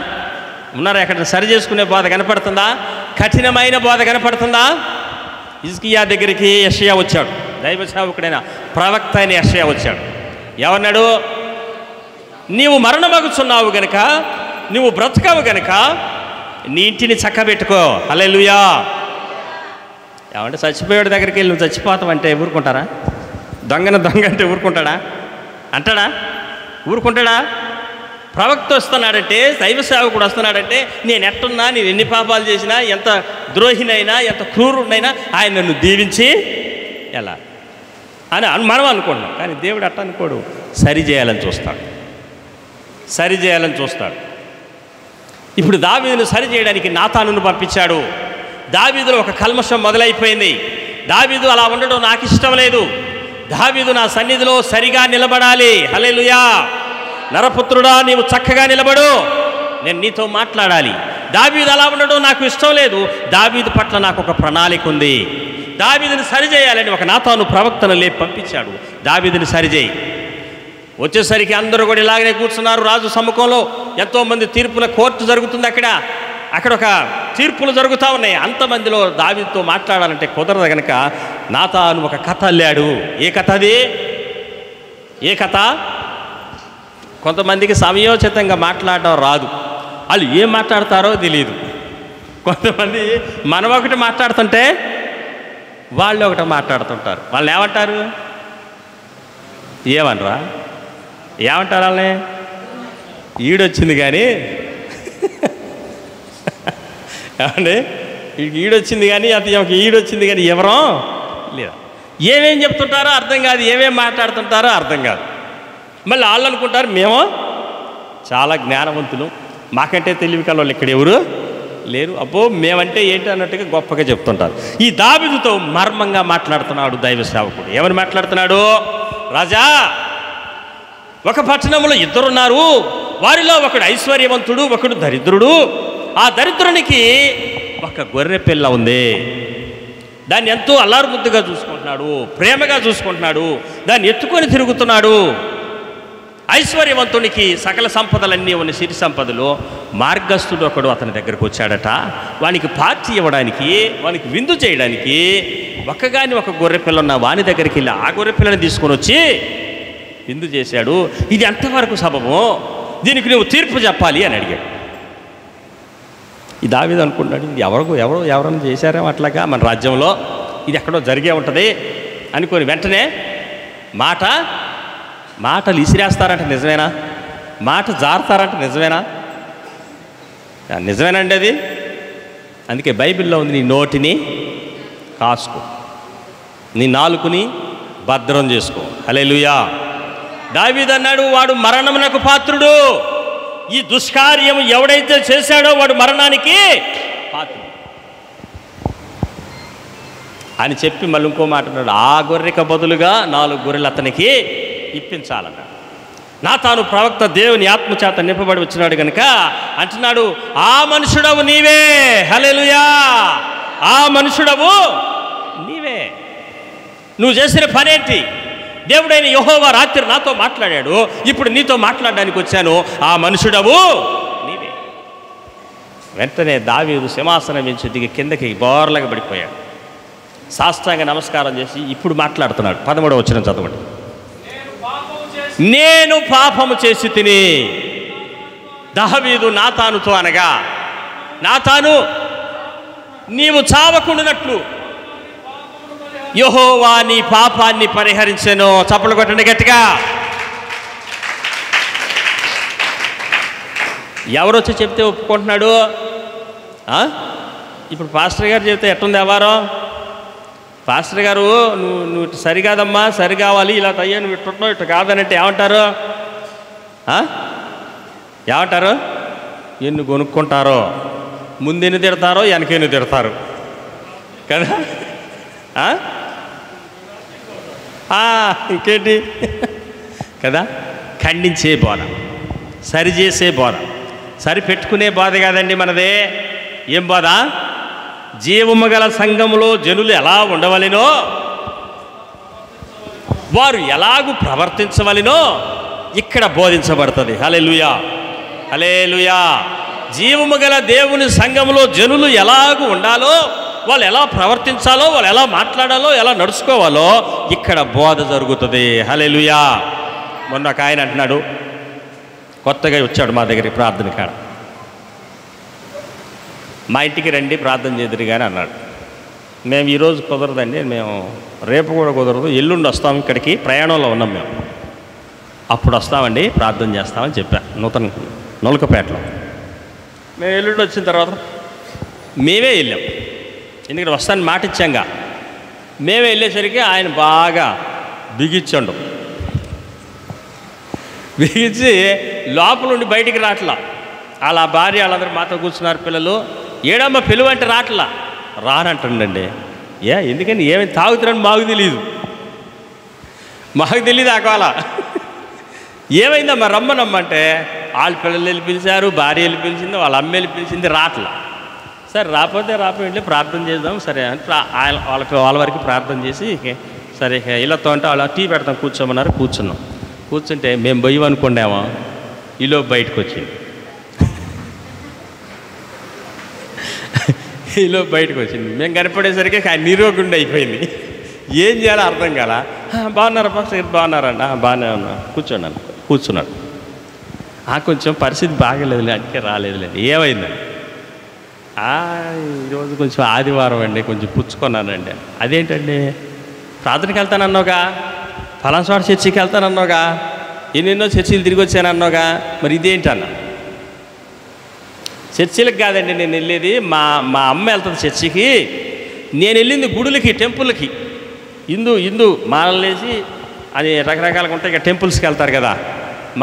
ఎక్కడ సరి చేసుకునే బోధ కనపడుతుందా? కఠినమైన బోధ కనపడుతుందా? హిజ్కియా దగ్గరికి యెషయా వచ్చాడు. దైవ సేవకుడైన ప్రవక్త అయిన యెషయా వచ్చాడు. ఏమన్నాడు? నీవు మరణమగుచున్నావు గనుక, నువ్వు బ్రతకవు గనుక నీ ఇంటిని చక్కబెట్టుకో. హల్లెలూయా. ఏమంటే చచ్చిపోయాడు దగ్గరికి వెళ్ళి నువ్వు చచ్చిపోతావంటే ఊరుకుంటారా? దొంగ అంటే ఊరుకుంటాడా? ఊరుకుంటాడా? ప్రవక్త వస్తున్నాడంటే, దైవ సేవకుడు వస్తున్నాడంటే, నేను ఎట్టున్నా, నేను ఎన్ని పాపాలు చేసినా, ఎంత ద్రోహినైనా, ఎంత క్రూరునైనా ఆయన నన్ను దీవించి ఎలా అని మనం అనుకుంటున్నాం. కానీ దేవుడు అట్ట అనుకోడు. సరి చేయాలని చూస్తాడు. ఇప్పుడు దావీదును సరి చేయడానికి నాతానును పంపించాడు. దావీదులో ఒక కల్మషం మొదలైపోయింది. దావీదు అలా ఉండడం నాకు ఇష్టం లేదు. దావీదు నా సన్నిధిలో సరిగా నిలబడాలి. హల్లెలూయా. నరపుత్రుడా, నీవు చక్కగా నిలబడు, నేను నీతో మాట్లాడాలి. దావీదు అలా ఉండడం నాకు ఇష్టం లేదు. దావీదు పట్ల నాకు ఒక ప్రణాళిక ఉంది. దావీదుని సరిచేయాలని ఒక నాతాను ప్రవక్తను లేపి పంపించాడు. దావీదుని సరిచేయి. వచ్చేసరికి అందరూ కూడా ఇలాగనే కూర్చున్నారు రాజు సమ్ముఖంలో. ఎంతోమంది తీర్పుల కోర్టు జరుగుతుంది అక్కడ ఒక తీర్పులు జరుగుతూ ఉన్నాయి. అంతమందిలో దావీదుతో మాట్లాడాలంటే కుదరదు కనుక నాతాను ఒక కథ అల్లాడు. ఏ కథ అది? కొంతమందికి సమయోచితంగా మాట్లాడడం రాదు, వాళ్ళు ఏం మాట్లాడతారో తెలియదు. కొంతమంది మనం ఒకటి మాట్లాడుతుంటే వాళ్ళు ఒకటి మాట్లాడుతుంటారు. వాళ్ళని ఏమంటారు? ఏమనరా? ఏమంటారు వాళ్ళని? ఈడొచ్చింది కానీ ఏమండి, ఈడొచ్చింది కానీ అతనికి ఈడొచ్చింది కానీ ఎవరో లేదా. ఏమేం చెప్తుంటారో అర్థం కాదు, ఏమేం మాట్లాడుతుంటారో అర్థం కాదు. మళ్ళీ వాళ్ళు అనుకుంటారు మేము చాలా జ్ఞానవంతులు, మాకంటే తెలివి కలవాళ్ళు ఇక్కడ ఎవరు లేరు, అబ్బో మేమంటే ఏంటి అన్నట్టుగా గొప్పగా చెప్తుంటారు. ఈ దావీదుతో మర్మంగా మాట్లాడుతున్నాడు దైవ సేవకుడు. ఏమని మాట్లాడుతున్నాడు? రాజా, ఒక పట్టణంలో ఇద్దరున్నారు, వారిలో ఒకడు ఐశ్వర్యవంతుడు, ఒకడు దరిద్రుడు. ఆ దరిద్రునికి ఒక గొర్రె పిల్ల ఉంది, దాన్ని ఎంతో అల్లారుముద్దుగా చూసుకుంటున్నాడు, ప్రేమగా చూసుకుంటున్నాడు, దాన్ని ఎత్తుకొని తిరుగుతున్నాడు. ఐశ్వర్యవంతునికి సకల సంపదలన్నీ ఉన్న సిరి సంపదలు. మార్గస్థుడు ఒకడు అతని దగ్గరకు వచ్చాడట, వానికి పార్టీ ఇవ్వడానికి, వానికి విందు చేయడానికి ఒక్కగాని ఒక గొర్రె పిల్ల ఉన్న వాని దగ్గరికి వెళ్ళి ఆ గొర్రె పిల్లని తీసుకొని వచ్చి విందు చేశాడు. ఇది ఎంతవరకు సబబు? దీనికి నువ్వు తీర్పు చెప్పాలి అని అడిగాడు. ఈ దావీదు అనుకున్నాడు, ఇది ఎవరైనా చేశారేమో అట్లాగా మన రాజ్యంలో, ఇది ఎక్కడో జరిగే ఉంటుంది అనుకొని వెంటనే మాటలు ఇసిరేస్తారంట నిజమేనా? మాట జారుతారంట నిజమేనా? నిజమేనండి అది. అందుకే బైబిల్లో ఉంది, నీ నోటిని కాసుకో, నీ నాలుకని భద్రం చేసుకో. హల్లెలూయా. దావీదు అన్నాడు, వాడు మరణమునకు పాత్రుడు. ఈ దుష్కార్యం ఎవడైతే చేశాడో వాడు మరణానికి పాత్రుడు అని చెప్పి మళ్ళీ ఇంకో మాట అన్నాడు, ఆ గొర్రెకి బదులుగా 4 గొర్రెలు అతనికి ఇప్పించాలన్నాడు. నాతాను ప్రవక్త దేవుని ఆత్మచేత నింపబడి వచ్చినాడు కనుక అంటున్నాడు, ఆ మనుషుడవు నీవే. హల్లెలూయా. ఆ మనుషుడవు నీవే. నువ్వు చేసిన పనేంటి? దేవుడైన యెహోవా రాత్రి నాతో మాట్లాడాడు, ఇప్పుడు నీతో మాట్లాడడానికి వచ్చాను, ఆ మనుషుడవు నీవే. వెంటనే దావీదు సింహాసనం నుంచి దిగి కిందకి బోర్లగా పడిపోయాడు. సాష్టాంగ నమస్కారం చేసి ఇప్పుడు మాట్లాడుతున్నాడు. 13వ వచనం చదవండి. నేను పాపము చేసి తిని. దావీదు నాతానుతో అనగా, నాతాను నీవు చావకుండునట్లు యెహోవా నీ పాపాన్ని పరిహరించెను. చప్పలు కొట్టండి గట్టిగా. ఎవరొచ్చి చెప్తే ఒప్పుకుంటున్నాడు? ఇప్పుడు పాస్టర్ గారు చెప్తే ఎట్టుంది వ్యవహారం? పాస్టర్ గారు నువ్వు ఇటు సరికాదమ్మా, సరి కావాలి, ఇలా అయ్యా, నువ్వు ఇట్టుంటున్నావు, ఇటు కాదనంటే ఏమంటారు? ఎన్ని కొనుక్కుంటారో, ముందెన్ని తిడతారో వెనకెన్ని తిడతారు కదా. ఇంకేంటి కదా. ఖండించే బోధ, సరిచేసే బోధ, సరిపెట్టుకునే బోధ కాదండి మనదే. ఏం బోధ? జీవము గల సంఘములో జనులు ఎలా ఉండవలెనో, వారు ఎలాగూ ప్రవర్తించవలెనో ఇక్కడ బోధించబడుతుంది. హల్లెలూయా, హల్లెలూయా. జీవము గల దేవుని సంఘములో జనులు ఎలాగూ ఉండాలో, వాళ్ళు ఎలా ప్రవర్తించాలో, వాళ్ళు ఎలా మాట్లాడాలో, ఎలా నడుచుకోవాలో ఇక్కడ బోధ జరుగుతుంది. హల్లెలూయా. మొన్న ఒక ఆయన అంటున్నాడు, కొత్తగా వచ్చాడు మా దగ్గరికి ప్రార్థన కాడ, మా ఇంటికి రండి ప్రార్థన చేద్దరు కానీ అన్నాడు. మేము ఈరోజు కుదరదండి, మేము రేపు కూడా కుదరదు, ఎల్లుండి వస్తాం, ఇక్కడికి ప్రయాణంలో ఉన్నాం మేము, అప్పుడు వస్తామండి ప్రార్థన చేస్తామని చెప్పా. నొలకపేటలో మేము ఎల్లుండి వచ్చిన తర్వాత మేమే వెళ్ళాం, ఎందుకంటే వస్తాను మాట ఇచ్చాంగా. మేమే వెళ్ళేసరికి ఆయన బాగా బిగించండు, బిగించి లోపల నుండి బయటికి రాట్లా. అలా భార్య వాళ్ళందరూ మాతో కూర్చున్నారు. పిల్లలు ఏడమ్మ పిలువ అంటే రాట్లా, రానంటుండండి. ఎందుకని ఏమైనా తాగుతున్నాను మాకు తెలియదు ఆకోవాల. ఏమైందమ్మా రమ్మనమ్మంటే వాళ్ళ పిల్లలు వెళ్ళి పిలిచారు, భార్య వెళ్ళి పిలిచింది, వాళ్ళ అమ్మ వెళ్ళి పిలిచింది, రాట్లా. సరే రాకపోతే ప్రార్థన చేద్దాం సరే అని వాళ్ళ వరకు ప్రార్థన చేసి సరే ఇళ్ళతో అంటే వాళ్ళ టీ పెడతాం కూర్చోమన్నారు. కూర్చున్నాం. కూర్చుంటే మేము భయం అనుకున్నామో ఈలో బయటకు వచ్చింది. మేము కనపడేసరికి నిరోగుండి అయిపోయింది. ఏం చేయాలో అర్థం కాల. బాగున్నారా పాస్టర్, బాగున్నారండి, బాగానే ఉన్నా, కూర్చున్నాడు. కొంచెం పరిస్థితి బాగలేదులే, అందుకే రాలేదులేండి. ఏమైందండి? ఈరోజు కొంచెం ఆదివారం అండి, కొంచెం పుచ్చుకున్నానండి. అదేంటండి, ప్రార్థనకి వెళ్తానన్నావుగా, ఫలానా చోట చర్చికి వెళ్తానన్నావుగా, ఎన్నెన్నో చర్చిలు తిరిగి వచ్చానన్నావుగా, మరి ఇదేంటన్నా? చర్చిలకు కాదండి నేను వెళ్ళేది, మా అమ్మ వెళ్తుంది చర్చికి, నేను వెళ్ళింది గుడులకి, టెంపుల్కి. హిందూ మాలలు వేసి అది రకరకాలుగా ఉంటాయి, ఇక టెంపుల్స్కి వెళ్తారు కదా,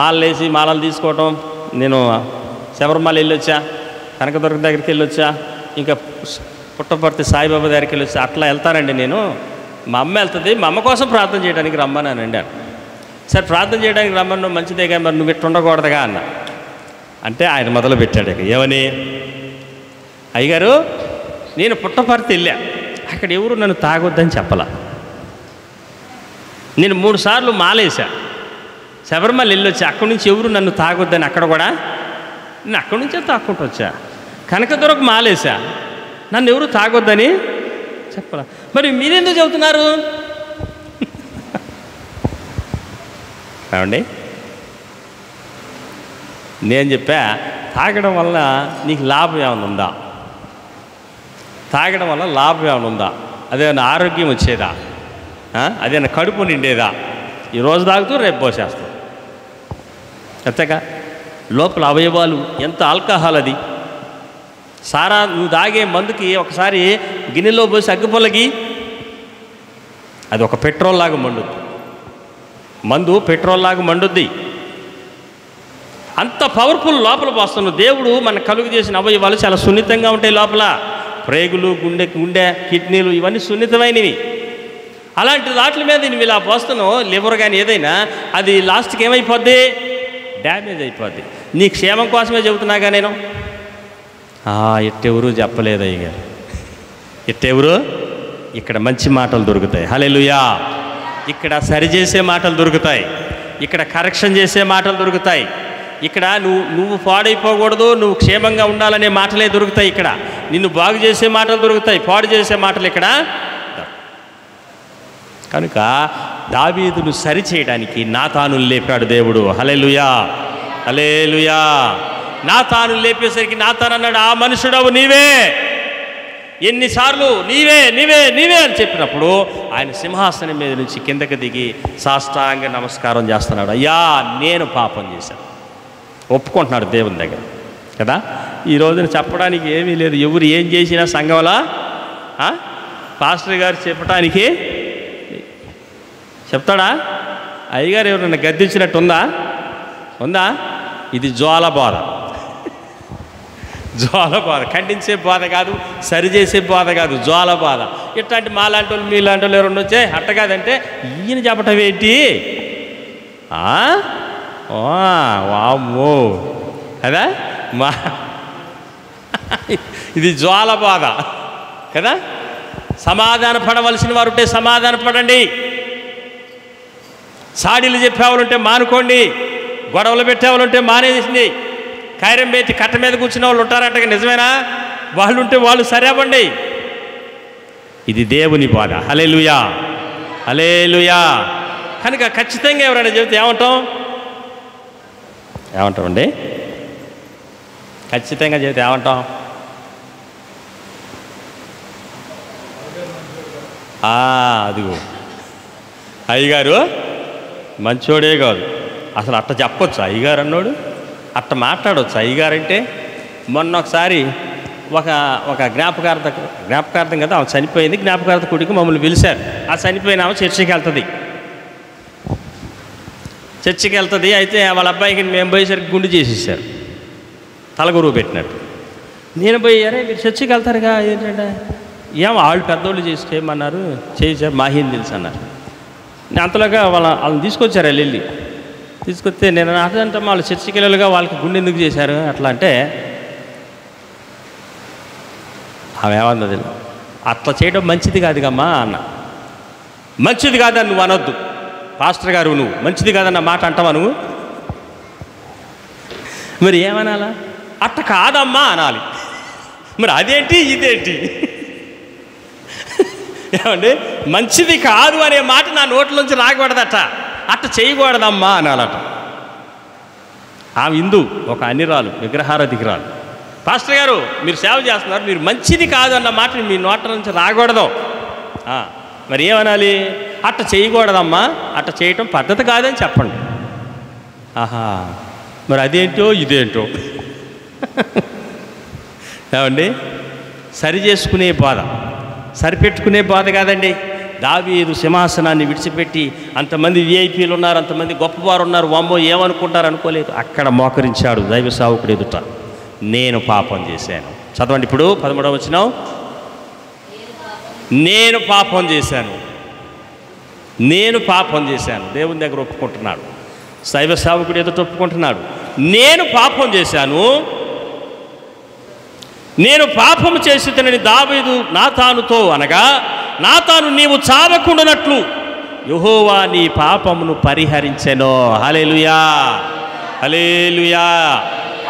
మాలలు వేసి మాలలు తీసుకోవటం. నేను శబరిమల వెళ్ళొచ్చా, కనకదుర్గ దగ్గరికి వెళ్ళొచ్చా, ఇంకా పుట్టపర్తి సాయిబాబా దగ్గరికి వెళ్ళొచ్చా, అట్లా వెళ్తానండి నేను. మా అమ్మ వెళ్తుంది, మా అమ్మ కోసం ప్రార్థన చేయడానికి రమ్మన్నానండి. సరే ప్రార్థన చేయడానికి రమ్మను, మంచిదే కానీ మరి నువ్వు ఇట్టు ఉండకూడదుగా అన్న. అంటే ఆయన మొదలు పెట్టాడు ఇక ఏమని, అయ్యగారు నేను పుట్టపర్తి వెళ్ళా, అక్కడ ఎవరు నన్ను తాగొద్దని చెప్పలా. నేను 3 సార్లు మాలేసా, శబరిమల వెళ్ళొచ్చా, అక్కడి నుంచి ఎవరు నన్ను తాగొద్దని, అక్కడ కూడా నేను అక్కడి నుంచే తాక్కుంటూ వచ్చా. కనకదుర్గకు మాలేసా, నన్ను ఎవరు తాగొద్దని చెప్పలా. మరి మీరెందుకు చెబుతున్నారు? ఏమండి, నేను చెప్పా, తాగడం వల్ల నీకు లాభం ఏమైనా ఉందా? తాగడం వల్ల లాభం ఏమైనా ఉందా? అదేమైనా ఆరోగ్యం వచ్చేదా? అదేమైనా కడుపు నిండేదా? ఈరోజు తాగుతూ రేపు పోసేస్తావు. అంతేగా, లోపల అవయవాలు ఎంత ఆల్కహాల్ అది. సారా నువ్వు తాగే మందుకి ఒకసారి గిన్నెలో పోసి అగ్గిపొల్లకి అది ఒక పెట్రోల్ లాగా మండుద్ది. మందు పెట్రోల్ లాగా మండుద్ది. అంత పవర్ఫుల్ లోపల పోస్తున్నావు. దేవుడు మన కలుగు చేసిన అవయవాలు చాలా సున్నితంగా ఉంటాయి. లోపల ప్రేగులు, గుండె, కిడ్నీలు ఇవన్నీ సున్నితమైనవి. అలాంటి వాటి మీద నువ్వు ఇలా పోస్తున్నావు, లివర్ కానీ ఏదైనా, అది లాస్ట్కి ఏమైపోద్ది? డ్యామేజ్ అయిపోద్ది. నీ క్షేమం కోసమే చెబుతున్నాగా నేను. ఎట్టెవరు చెప్పలేదు అయ్యగారు, ఎట్టెవరు. ఇక్కడ మంచి మాటలు దొరుకుతాయి. హల్లెలూయా. ఇక్కడ సరిచేసే మాటలు దొరుకుతాయి, ఇక్కడ కరెక్షన్ చేసే మాటలు దొరుకుతాయి, ఇక్కడ నువ్వు పాడైపోకూడదు, నువ్వు క్షేమంగా ఉండాలనే మాటలే దొరుకుతాయి. ఇక్కడ నిన్ను బాగు చేసే మాటలు దొరుకుతాయి, పాడు చేసే మాటలు ఇక్కడ. కనుక దావీదును సరిచేయడానికి నాతానును లేపాడు దేవుడు. హల్లెలూయా, హల్లెలూయా. నాతానును లేపేసరికి నాతాను అన్నాడు, ఆ మనుషుడవు నీవే. ఎన్నిసార్లు నీవే నీవే నీవే అని చెప్పినప్పుడు ఆయన సింహాసనం మీద నుంచి కిందకి దిగి సాష్టాంగ నమస్కారం చేస్తున్నాడు. అయ్యా నేను పాపం చేశాను, ఒప్పుకుంటున్నాడు దేవుని దగ్గర కదా. ఈ రోజున చెప్పడానికి ఏమీ లేదు. ఎవరు ఏం చేసినా సంఘంలా పాస్టర్ గారు చెప్పడానికి చెప్తాడా? అయ్యగారు ఎవరన్నా గద్దించినట్టు ఉందా? ఇది జ్వాల బాధ. జ్వాల బాధ, ఖండించే బాధ కాదు, సరిచేసే బాధ కాదు, జ్వాల బాధ. ఇట్లాంటి మాలాంటి వాళ్ళు మీలాంటి వాళ్ళు ఎవరన్నా వచ్చే అట్ట కాదంటే ఈయన చెప్పటం ఏంటి? వామ్మో కదా, ఇది జ్వాల బాధ కదా. సమాధాన పడవలసిన వారు ఉంటే సమాధాన పడండి, సాడీలు చెప్పేవాళ్ళుంటే మానుకోండి, గొడవలు పెట్టేవాళ్ళుంటే మానేసింది. కైరం పెట్టి కట్ట మీద కూర్చున్న వాళ్ళు ఉంటారంట, నిజమేనా? వాళ్ళు ఉంటే వాళ్ళు సరేవండి. ఇది దేవుని బాధ. హల్లెలూయా, హల్లెలూయా. కనుక ఖచ్చితంగా ఎవరైనా చెబితే ఏమంటామండి? ఖచ్చితంగా చెబితే ఏమంటాం? అదిగో అయ్యగారు మంచోడే కాదు, అసలు అట్ట చెప్పొచ్చు అయ్యగారు అన్నాడు, అట్ట మాట్లాడవచ్చు అయ్యగారంటే. మొన్న ఒకసారి ఒక జ్ఞాపకార్థం కదా, ఆమె చనిపోయింది, జ్ఞాపకార్థ కుడికి మమ్మల్ని పిలిచారు. ఆ చనిపోయిన ఆమె చర్చికి వెళ్తుంది. అయితే వాళ్ళ అబ్బాయికి మేము పోయేసరికి గుండు చేసేసారు, తలగురువు పెట్టినట్టు. నేను పోయి, అరే మీరు చర్చికి వెళ్తారుగా, ఏంటంటే ఏమో వాళ్ళు పెద్దోళ్ళు చేసి చేయమన్నారు, చేశారు, మాహిని తెలుసు అన్నారు. అంతలోగా వాళ్ళని తీసుకొచ్చారు, వెళ్ళి తీసుకొస్తే నేను అదంటే వాళ్ళు చర్చికి వెళ్ళాలిగా, వాళ్ళకి గుండె ఎందుకు చేశారు అట్లా అంటే ఆమె ఏమన్నది, అట్లా చేయడం మంచిది కాదుగమ్మా అన్న. మంచిది కాదని నువ్వు అనొద్దు పాస్టర్ గారు, నువ్వు మంచిది కాదన్న మాట అంటావా నువ్వు? మరి ఏమనాలా? అట్ట కాదమ్మా అనాలి. మరి అదేంటి ఇదేంటి? ఏమండి, మంచిది కాదు అనే మాట నా నోట్లోంచి రాకూడదట, అట్ట చేయకూడదమ్మా అనాలట. ఆమె హిందూ, ఒక అన్నిరాలు, విగ్రహారాధికురాలు, పాస్టర్ గారు మీరు సేవ చేస్తున్నారు, మీరు మంచిది కాదన్న మాట మీ నోట నుంచి రాకూడదు. మరి ఏమనాలి? అట్ట చేయకూడదమ్మా, అట్ట చేయటం పద్ధతి కాదని చెప్పండి. ఆహా, మరి అదేంటో ఇదేంటో ఏమండి? సరి చేసుకునే బాధ, సరిపెట్టుకునే బాధ కాదండి. దావీదు సింహాసనాన్ని విడిచిపెట్టి అంతమంది విఐపీలు ఉన్నారు, అంతమంది గొప్పవారు ఉన్నారు, వామ్మో ఏమనుకుంటారు అనుకోలేదు. అక్కడ మోకరించాడు దైవ సేవకుడు ఎదుట. నేను పాపం చేశాను. చదవండి ఇప్పుడు 13వ వచనం. నేను పాపం చేశాను, నేను పాపం చేశాను. దేవుని దగ్గర ఒప్పుకుంటున్నాడు, దైవ సేవకుడు ఎదుట ఒప్పుకుంటున్నాడు. నేను పాపం చేశాను, నేను పాపం చేసినని దావీదు నాతానుతో అనగా, నాతాను నీవు చావకుండానట్లు యెహోవా నీ పాపమును పరిహరించెను. హల్లెలూయా, హల్లెలూయా.